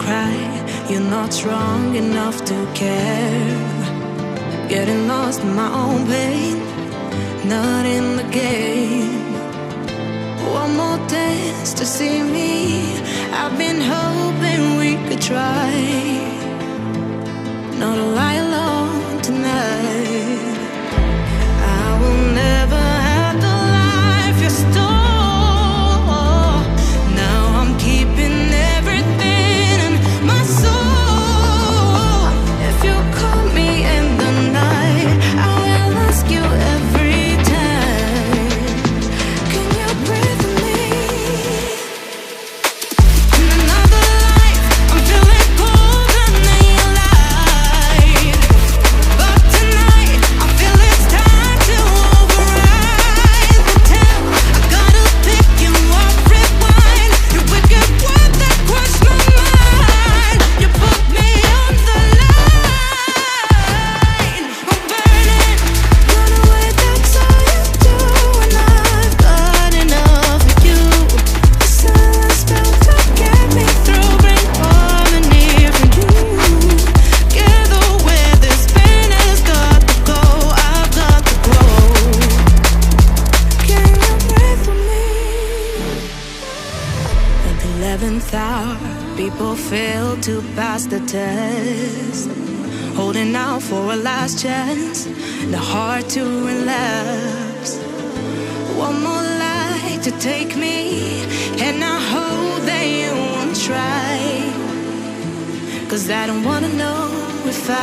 cry. You're not strong enough to care. Getting lost in my own pain, not in the game. One more dance to see me. I've been hoping we could try. Not to lie alone tonight. I will never have the life you stole. Now I'm keeping everything in my soul. If you call me in the night, I will ask you every time. Can you breathe with me? In another life, I'm feeling colder than your light. But tonight, I feel it's time to override the tale. I gotta pick you up, rewind. Your wicked word that crushed my mind. You put me on the line. I'm burning, run away, that's all you do. And I've got enough of you. The silence spell to get me through, bring harmony for you. Together where this pain has got to go, I've got to grow. Can you breathe with me? At the 11th hour, people fail to pass the test. Holding out for a last chance, the heart to relapse. One more light to take me, and I hope that you won't try. 'Cause I don't wanna know if I